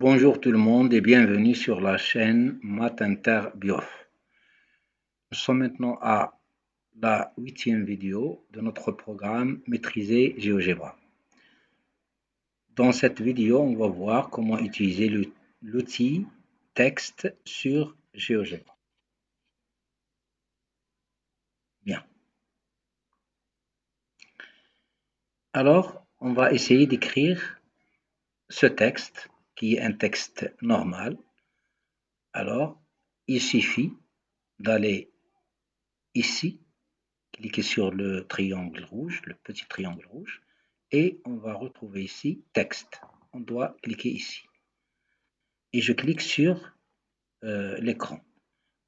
Bonjour tout le monde et bienvenue sur la chaîne Math Inter Biof. Nous sommes maintenant à la 8e vidéo de notre programme Maîtriser GeoGebra. Dans cette vidéo, on va voir comment utiliser l'outil texte sur GeoGebra. Bien. Alors, on va essayer d'écrire ce texte qui est un texte normal. Alors, il suffit d'aller ici, cliquer sur le triangle rouge, le petit triangle rouge, et on va retrouver ici texte. On doit cliquer ici. Et je clique sur l'écran.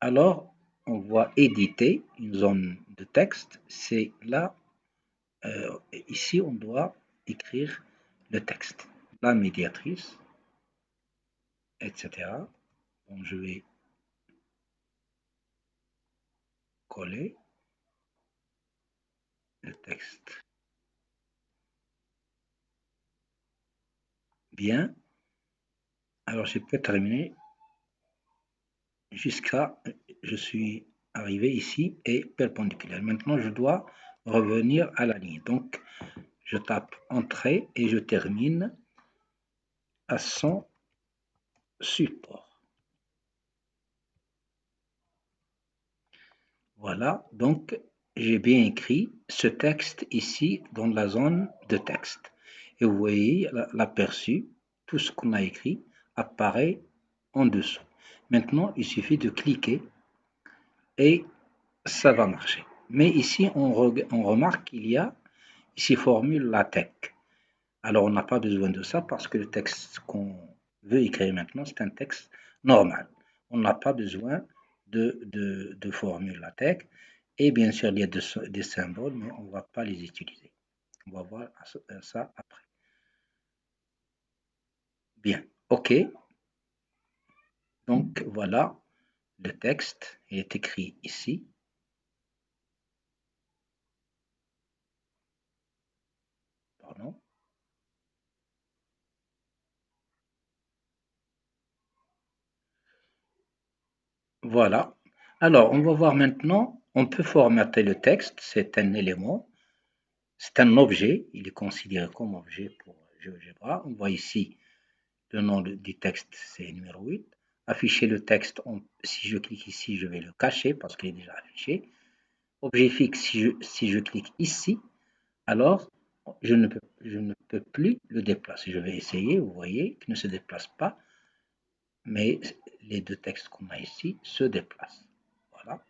Alors, on voit éditer une zone de texte. C'est là, ici, on doit écrire le texte. La médiatrice, etc. Donc, je vais coller le texte. Bien. Alors, je peux terminer jusqu'à je suis arrivé ici et perpendiculaire. Maintenant, je dois revenir à la ligne. Donc, je tape Entrée et je termine à son support. Voilà, donc j'ai bien écrit ce texte ici dans la zone de texte. Et vous voyez l'aperçu, tout ce qu'on a écrit apparaît en dessous. Maintenant, il suffit de cliquer et ça va marcher. Mais ici, on remarque qu'il y a ici formule LaTeX. Alors, on n'a pas besoin de ça parce que le texte qu'on veut écrire maintenant, c'est un texte normal. On n'a pas besoin de formule LaTeX. Et bien sûr, il y a des symboles, mais on ne va pas les utiliser. On va voir ça après. Bien, OK. Donc, voilà, le texte est écrit ici. Pardon. Voilà. Alors, on va voir maintenant, on peut formater le texte, c'est un élément, c'est un objet, il est considéré comme objet pour GeoGebra. On voit ici le nom du texte, c'est numéro 8. Afficher le texte, si je clique ici, je vais le cacher parce qu'il est déjà affiché. Objet fixe, si je clique ici, alors je ne peux plus le déplacer. Je vais essayer, vous voyez, qu'il ne se déplace pas, mais les deux textes qu'on a ici se déplacent. Voilà.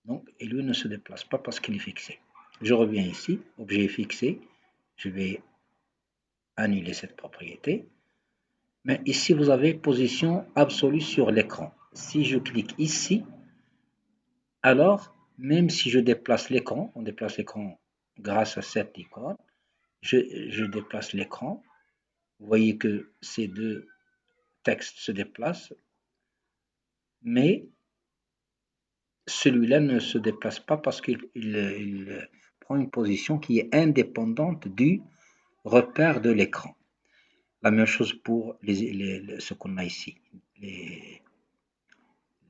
Donc, et lui ne se déplace pas parce qu'il est fixé. Je reviens ici, objet fixé, je vais annuler cette propriété. Mais ici, vous avez position absolue sur l'écran. Si je clique ici, alors, même si je déplace l'écran, on déplace l'écran grâce à cette icône, je déplace l'écran. Vous voyez que ces deux textes se déplacent, mais celui-là ne se déplace pas parce qu'il prend une position qui est indépendante du repère de l'écran. La même chose pour ce qu'on a ici, les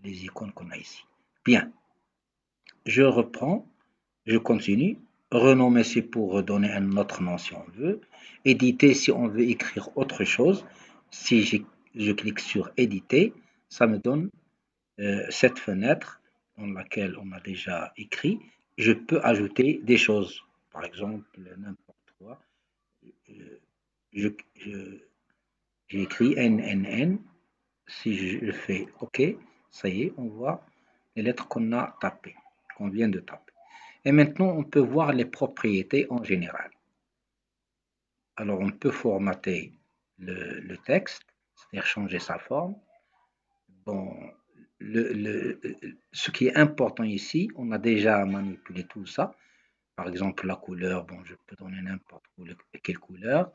icônes qu'on a ici. Bien, je reprends, je continue. Renommer, c'est pour redonner un autre nom si on veut. Éditer, si on veut écrire autre chose. Si je clique sur Éditer, ça me donne cette fenêtre dans laquelle on a déjà écrit. Je peux ajouter des choses, par exemple n'importe quoi. J'ai écrit NNN. Si je fais OK, ça y est, on voit les lettres qu'on a tapées, qu'on vient de taper. Et maintenant, on peut voir les propriétés en général. Alors, on peut formater le texte, c'est-à-dire changer sa forme. Bon, ce qui est important ici, on a déjà manipulé tout ça. Par exemple, la couleur, bon, je peux donner n'importe quelle couleur.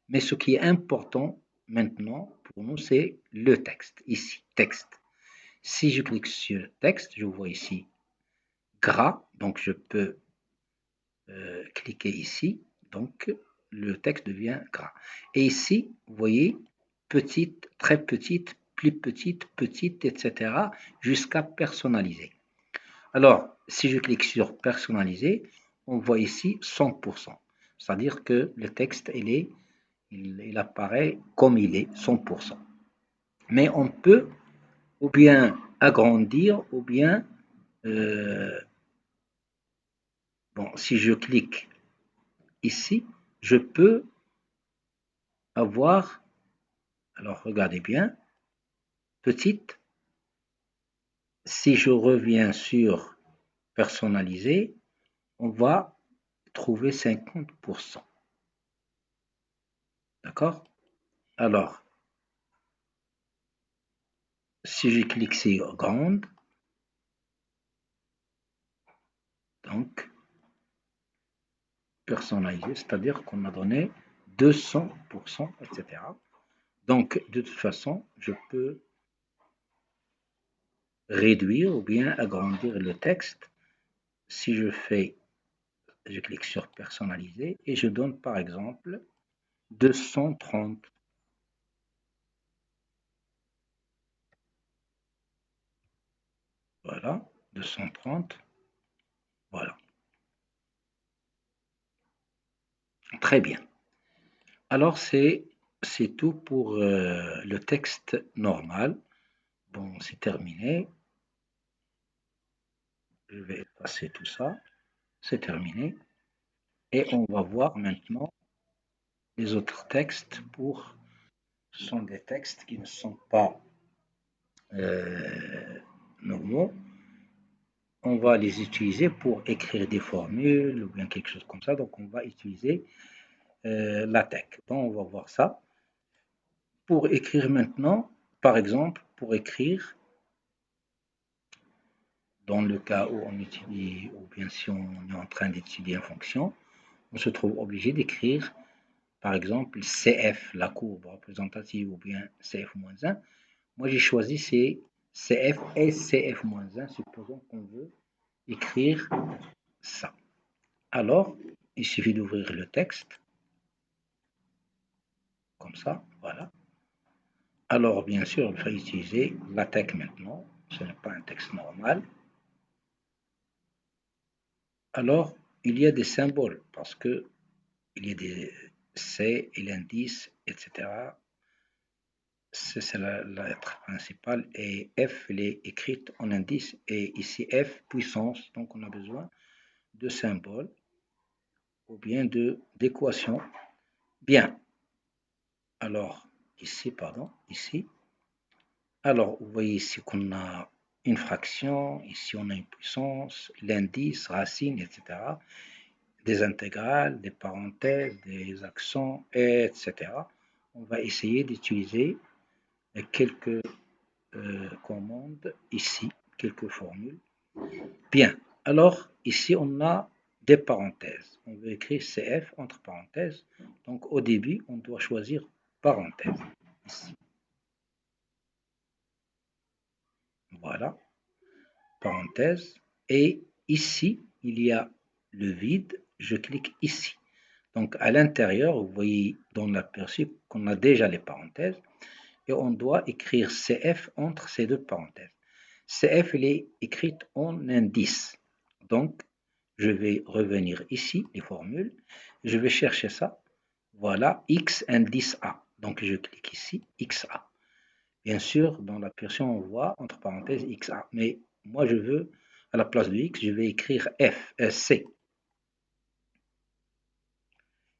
Mais ce qui est important maintenant pour nous, c'est le texte. Ici, texte. Si je clique sur texte, je vois ici gras, donc je peux cliquer ici, donc le texte devient gras. Et ici, vous voyez, petite, très petite, plus petite, petite, etc. jusqu'à personnaliser. Alors, si je clique sur personnaliser, on voit ici 100%. C'est-à-dire que le texte, il apparaît comme il est, 100%. Mais on peut ou bien agrandir, ou bien, bon, si je clique ici, je peux avoir, alors regardez bien, petite, si je reviens sur personnaliser, on va trouver 50%. D'accord? Alors, si je clique sur grande, donc personnalisé, c'est-à-dire qu'on a donné 200%, etc. Donc, de toute façon, je peux réduire ou bien agrandir le texte. Si je clique sur personnaliser et je donne par exemple 230. Voilà, 230. Voilà, très bien. Alors, c'est tout pour le texte normal. Bon, c'est terminé. Je vais effacer tout ça. C'est terminé. Et on va voir maintenant les autres textes ce sont des textes qui ne sont pas normaux. On va les utiliser pour écrire des formules ou bien quelque chose comme ça. Donc, on va utiliser la tech. Donc, on va voir ça. Pour écrire maintenant, par exemple, pour écrire, dans le cas où on utilise, ou bien si on est en train d'étudier une fonction, on se trouve obligé d'écrire, par exemple, CF, la courbe représentative, ou bien CF-1. Moi, j'ai choisi CF et CF-1. Supposons qu'on veut écrire ça. Alors, il suffit d'ouvrir le texte, comme ça, voilà. Alors, bien sûr, il faut utiliser la tech maintenant. Ce n'est pas un texte normal. Alors, il y a des symboles parce que il y a des C et l'indice, etc. C'est la lettre principale et F, elle est écrite en indice et ici F, puissance. Donc, on a besoin de symboles ou bien d'équations. Bien. Alors, ici, pardon, ici. Alors, vous voyez ici qu'on a une fraction, ici on a une puissance, l'indice, racine, etc. Des intégrales, des parenthèses, des accents, etc. On va essayer d'utiliser quelques commandes ici, quelques formules. Bien, alors ici on a des parenthèses. On veut écrire CF entre parenthèses. Donc au début, on doit choisir parenthèse. Ici. Voilà, parenthèse. Et ici, il y a le vide. Je clique ici. Donc à l'intérieur, vous voyez dans l'aperçu qu'on a déjà les parenthèses et on doit écrire CF entre ces deux parenthèses. CF, elle est écrite en indice. Donc, je vais revenir ici, les formules. Je vais chercher ça. Voilà, X indice A. Donc, je clique ici, XA. Bien sûr, dans la version, on voit entre parenthèses XA. Mais moi, je veux, à la place de X, je vais écrire C.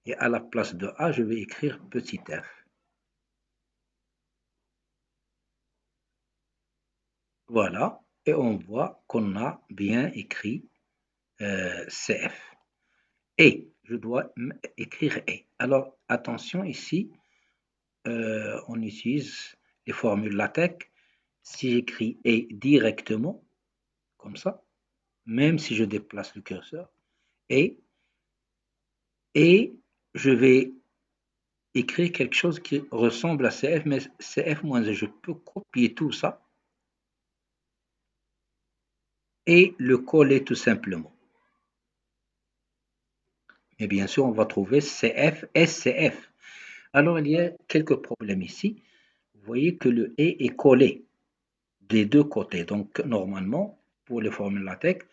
Et à la place de A, je vais écrire petit f. Voilà. Et on voit qu'on a bien écrit CF. Et, je dois écrire et. Alors, attention ici, on utilise les formules LaTeX. Si j'écris et directement, comme ça, même si je déplace le curseur, et, et je vais écrire quelque chose qui ressemble à CF, mais CF moins, je peux copier tout ça et le coller tout simplement. Et bien sûr, on va trouver CF, SCF. Alors, il y a quelques problèmes ici. vous voyez que le et est collé des deux côtés. Donc, normalement, pour les formules LaTeX,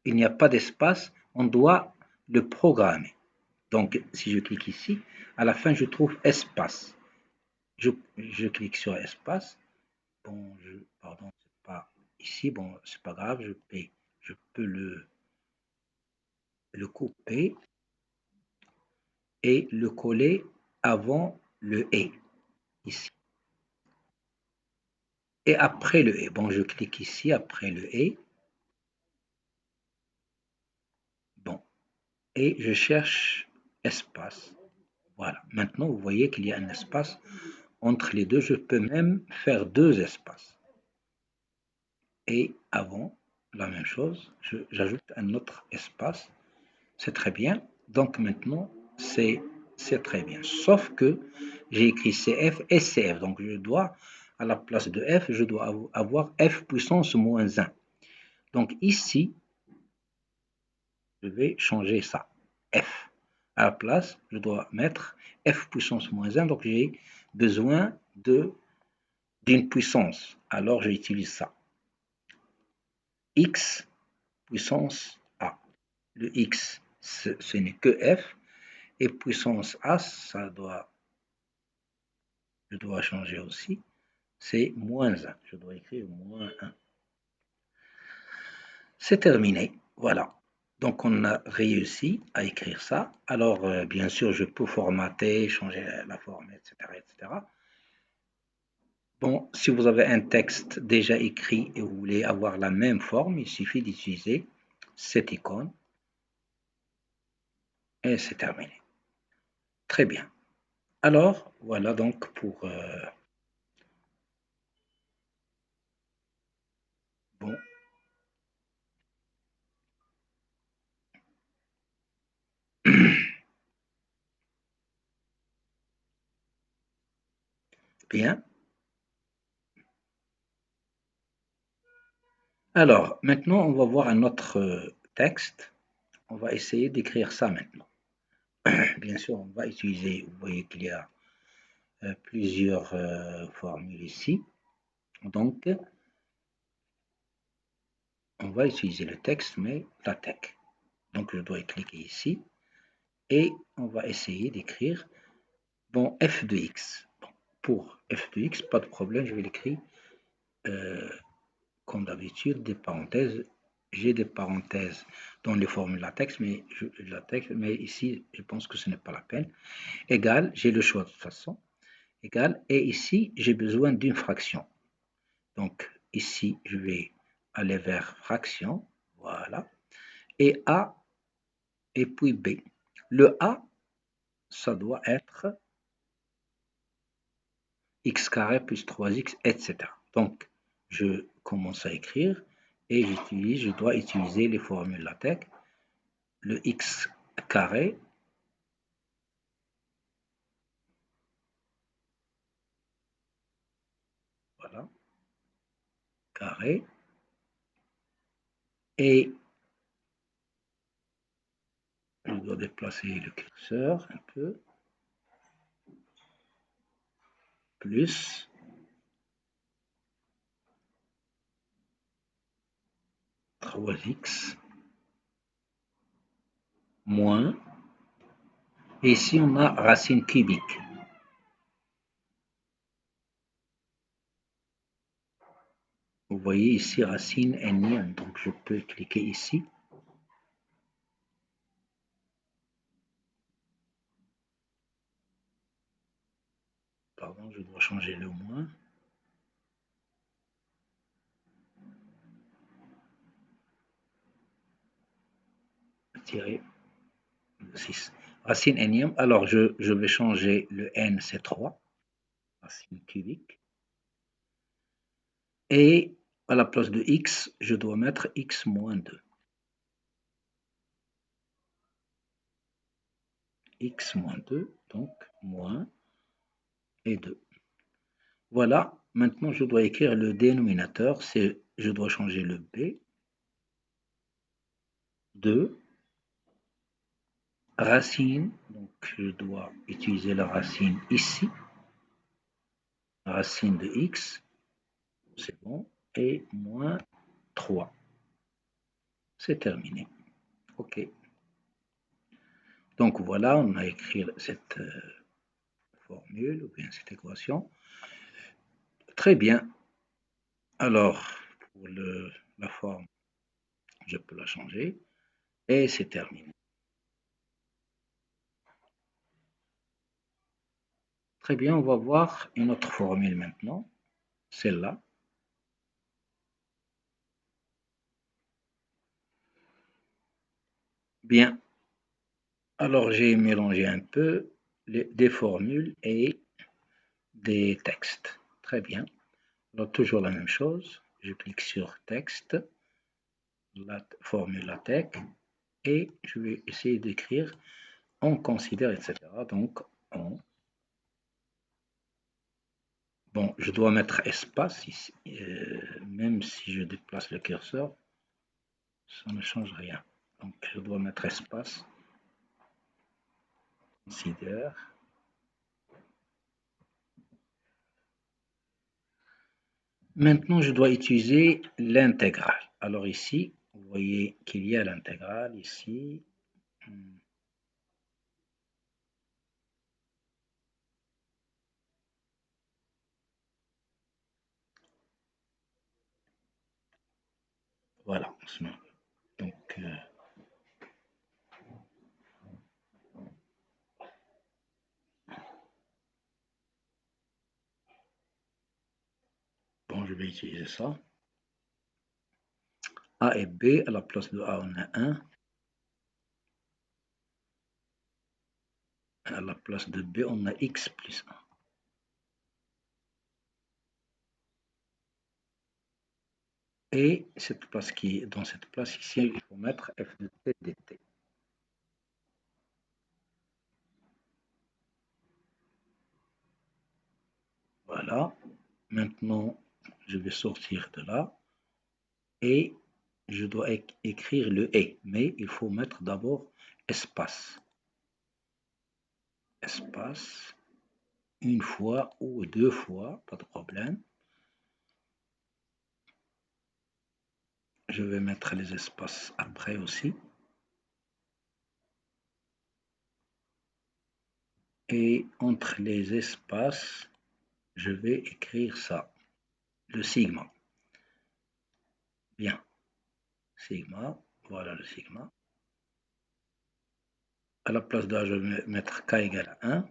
il n'y a pas d'espace, on doit le programmer. Donc, si je clique ici, à la fin, je trouve espace. Je clique sur espace. Bon, pardon, c'est pas ici. Bon, c'est pas grave, je peux le couper et le coller avant le et, ici. Et après le et. Bon, je clique ici après le et. Bon, et je cherche espace. Voilà. Maintenant, vous voyez qu'il y a un espace entre les deux. Je peux même faire deux espaces. Et avant, la même chose, j'ajoute un autre espace. C'est très bien. Donc maintenant, c'est très bien. Sauf que j'ai écrit CF et CF. Donc je dois, à la place de F, je dois avoir F puissance moins 1. Donc ici, je vais changer ça. F. À la place, je dois mettre F puissance moins 1. Donc j'ai besoin d'une puissance. Alors j'utilise ça. X puissance A. Le X, ce n'est que F. Et puissance A, je dois changer aussi. C'est moins 1. Je dois écrire moins 1. C'est terminé. Voilà. Donc, on a réussi à écrire ça. Alors, bien sûr, je peux formater, changer la forme, etc., etc. Bon, si vous avez un texte déjà écrit et vous voulez avoir la même forme, il suffit d'utiliser cette icône et c'est terminé. Très bien. Alors, voilà donc pour... bon, bien. Alors, maintenant, on va voir un autre texte. On va essayer d'écrire ça maintenant. Bien sûr, on va utiliser, vous voyez qu'il y a plusieurs formules ici. Donc, on va utiliser le texte, mais LaTeX. Donc, je dois cliquer ici et on va essayer d'écrire bon, f de x. Bon, pour f de x, pas de problème, je vais l'écrire comme d'habitude, des parenthèses. J'ai des parenthèses dans les formules LaTeX, mais ici, je pense que ce n'est pas la peine. Égal, j'ai le choix de toute façon. Égal, et ici, j'ai besoin d'une fraction. Donc, ici, je vais aller vers fraction, voilà, et A, et puis B. Le A, ça doit être x carré plus 3x, etc. Donc, je commence à écrire et je dois utiliser les formules LaTeX. Le x carré, voilà, carré, et je dois déplacer le curseur un peu, plus 3x, moins, et ici on a racine cubique. Vous voyez ici racine énième, donc je peux cliquer ici. Pardon, je dois changer le moins. Tirer 6. Racine énième, alors je vais changer le n, c'est 3. Racine cubique. Et à la place de x, je dois mettre x moins 2. X moins 2, donc moins et 2. Voilà, maintenant je dois écrire le dénominateur, je dois changer le b, 2, racine, donc je dois utiliser la racine ici, racine de x, c'est bon, et moins 3. C'est terminé. OK. Donc voilà, on a écrit cette formule, ou bien cette équation. Très bien. Alors, pour la forme, je peux la changer. Et c'est terminé. Très bien, on va voir une autre formule maintenant. Celle-là. Bien. Alors, j'ai mélangé un peu des formules et des textes. Très bien. Alors, toujours la même chose. Je clique sur texte, la formule LaTeX, et je vais essayer d'écrire on considère, etc. Donc, on. Bon, je dois mettre espace ici. Même si je déplace le curseur, ça ne change rien. Donc, je dois mettre espace. Considère. Maintenant, je dois utiliser l'intégrale. Alors ici, vous voyez qu'il y a l'intégrale ici. Voilà. Donc, bon, je vais utiliser ça. A et B, à la place de A, on a 1. À la place de B, on a x plus 1. Et cette place dans cette place ici, il faut mettre f de t dt. Voilà. Maintenant, je vais sortir de là et je dois écrire le et, mais il faut mettre d'abord espace. Espace, une fois ou deux fois, pas de problème. Je vais mettre les espaces après aussi. Et entre les espaces, je vais écrire ça, le sigma. Bien, sigma, voilà le sigma. À la place de A, je vais mettre k égale à 1.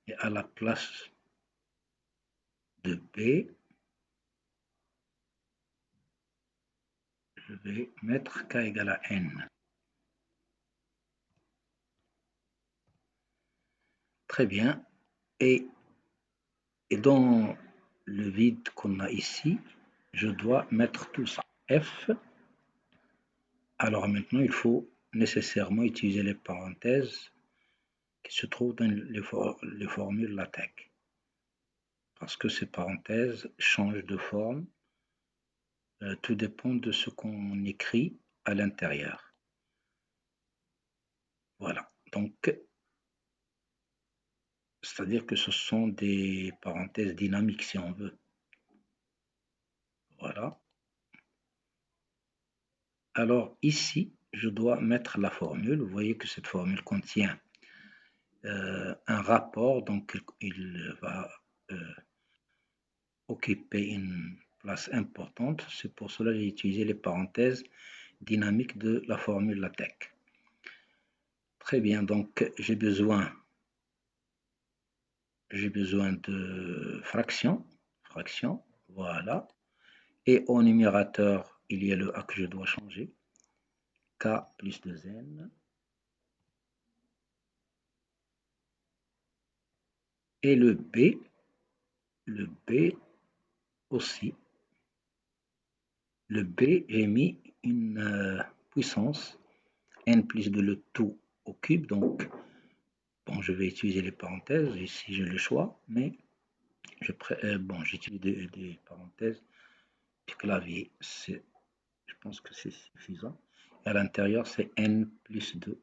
Et à la place de B, je vais mettre k égale à n. Très bien. Et dans le vide qu'on a ici, je dois mettre tout ça. F. Alors maintenant, il faut nécessairement utiliser les parenthèses qui se trouvent dans les formules LaTeX. Parce que ces parenthèses changent de forme. Tout dépend de ce qu'on écrit à l'intérieur. Voilà. Donc, c'est-à-dire que ce sont des parenthèses dynamiques si on veut. Voilà. Alors ici, je dois mettre la formule. Vous voyez que cette formule contient un rapport, donc il va occuper une place importante. C'est pour cela que j'ai utilisé les parenthèses dynamiques de la formule LaTeX. Très bien, donc j'ai besoin de fractions, voilà. Et au numérateur, il y a le A que je dois changer. K plus 2N. Et le B aussi. Le B, j'ai mis une puissance n plus de le tout au cube. Donc, bon, je vais utiliser les parenthèses. Ici, j'ai le choix, mais j'utilise des parenthèses du clavier. Je pense que c'est suffisant. Et à l'intérieur, c'est n plus 2.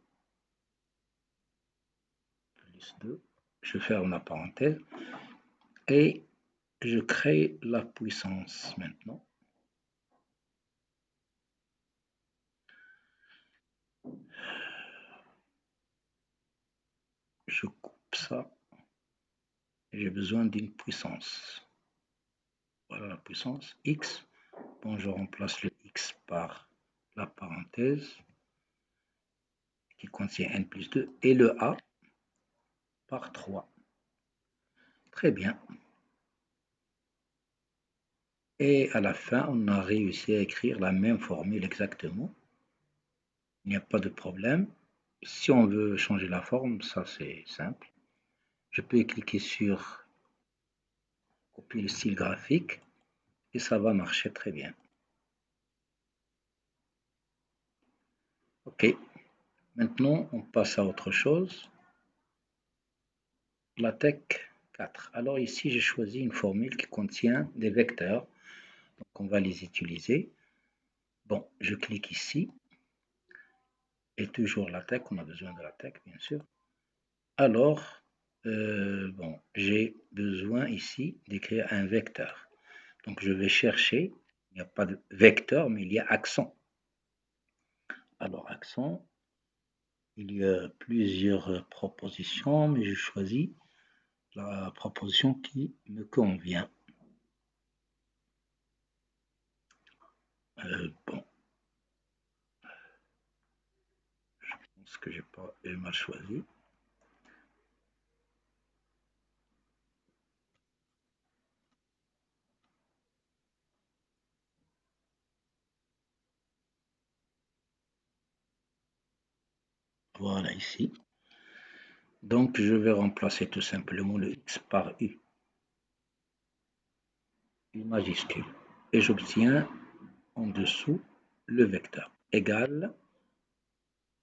Plus 2. je ferme la parenthèse et je crée la puissance maintenant. Je coupe ça. J'ai besoin d'une puissance. Voilà la puissance x. Bon, je remplace le x par la parenthèse qui contient n plus 2 et le a par 3. Très bien. Et à la fin, on a réussi à écrire la même formule exactement. Il n'y a pas de problème. Si on veut changer la forme, ça c'est simple. Je peux cliquer sur copier le style graphique et ça va marcher très bien. Ok, maintenant on passe à autre chose. LaTeX 4. Alors ici j'ai choisi une formule qui contient des vecteurs. Donc on va les utiliser. Bon, je clique ici. Et toujours LaTeX, on a besoin de LaTeX bien sûr. Alors, bon, j'ai besoin ici d'écrire un vecteur. Donc je vais chercher, il n'y a pas de vecteur, mais il y a accent. Alors accent, il y a plusieurs propositions, mais je choisis la proposition qui me convient. Bon, je pense que j'ai mal choisi. Voilà ici. Donc je vais remplacer tout simplement le x par u majuscule. Et j'obtiens en dessous le vecteur égal.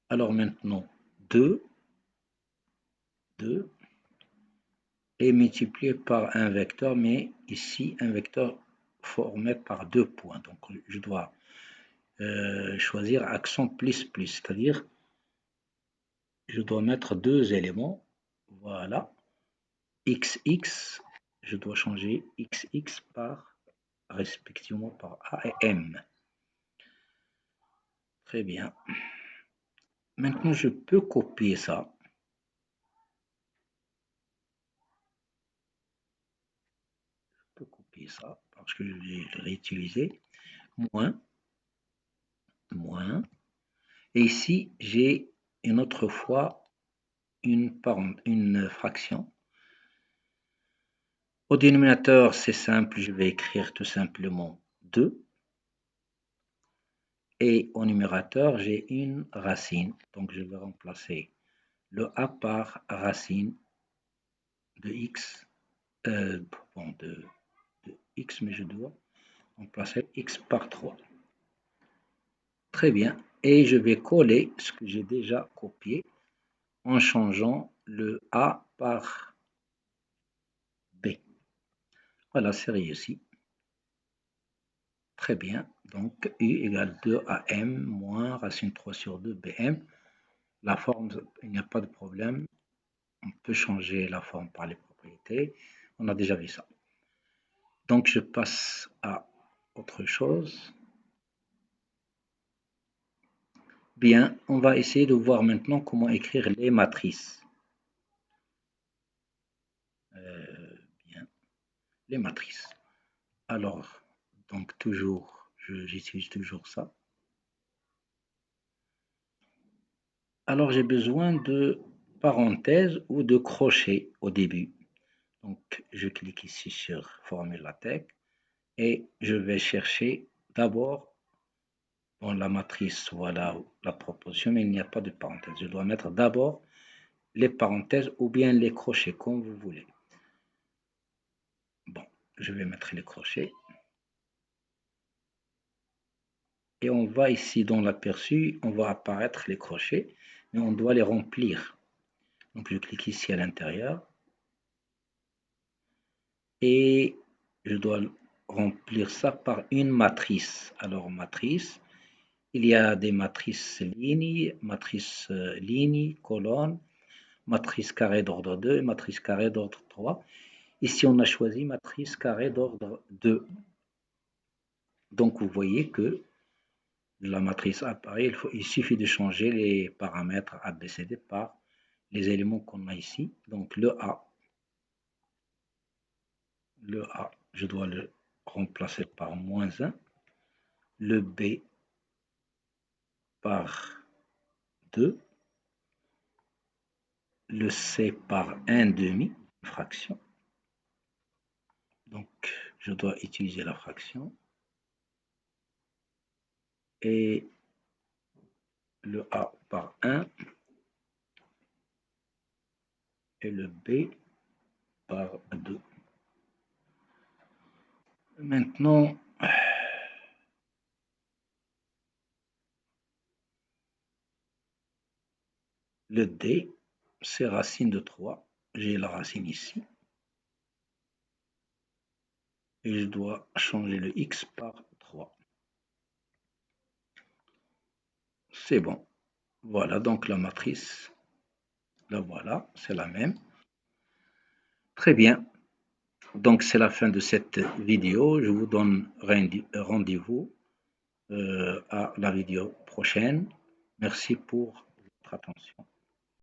Alors maintenant 2 est multiplié par un vecteur, mais ici un vecteur formé par 2 points. Donc je dois choisir accent plus plus, c'est-à-dire je dois mettre 2 éléments. Voilà. XX, je dois changer XX par respectivement par A et M. Très bien. Maintenant, je peux copier ça. Je peux copier ça parce que je vais le réutiliser. Moins. Et ici, j'ai une autre fois une fraction. Au dénominateur, c'est simple, je vais écrire tout simplement 2. Et au numérateur, j'ai une racine. Donc, je vais remplacer le a par racine de x, bon, de x, mais je dois remplacer x par 3. Très bien. Et je vais coller ce que j'ai déjà copié en changeant le a par b. Voilà, c'est réussi. Très bien. Donc, u égale 2am moins racine 3 sur 2 bm. La forme, il n'y a pas de problème. On peut changer la forme par les propriétés. On a déjà vu ça. Donc, je passe à autre chose. Bien, on va essayer de voir maintenant comment écrire les matrices. Bien, les matrices. Alors, donc toujours, j'utilise toujours ça. Alors, j'ai besoin de parenthèses ou de crochets au début. Donc, je clique ici sur Formule LaTeX et je vais chercher d'abord dans la matrice, voilà la proposition, mais il n'y a pas de parenthèse. Je dois mettre d'abord les parenthèses ou bien les crochets, comme vous voulez. Bon, je vais mettre les crochets. Et on va ici dans l'aperçu, on va apparaître les crochets, mais on doit les remplir. Donc je clique ici à l'intérieur et je dois remplir ça par une matrice. Alors matrice, il y a des matrices lignes, colonnes, matrice carrée d'ordre 2 et matrice carrée d'ordre 3. Ici, on a choisi matrice carrée d'ordre 2. Donc, vous voyez que la matrice apparaît, il suffit de changer les paramètres ABCD par les éléments qu'on a ici. Donc, le A, je dois le remplacer par -1. Le B par 2. Le C par 1/2, fraction. Donc, je dois utiliser la fraction. Et le A par 1 et le B par 2. Maintenant, le D, c'est racine de 3. J'ai la racine ici. Et je dois changer le X par 3. C'est bon. Voilà donc la matrice. La voilà, c'est la même. Très bien. Donc c'est la fin de cette vidéo. Je vous donne rendez-vous à la vidéo prochaine. Merci pour votre attention.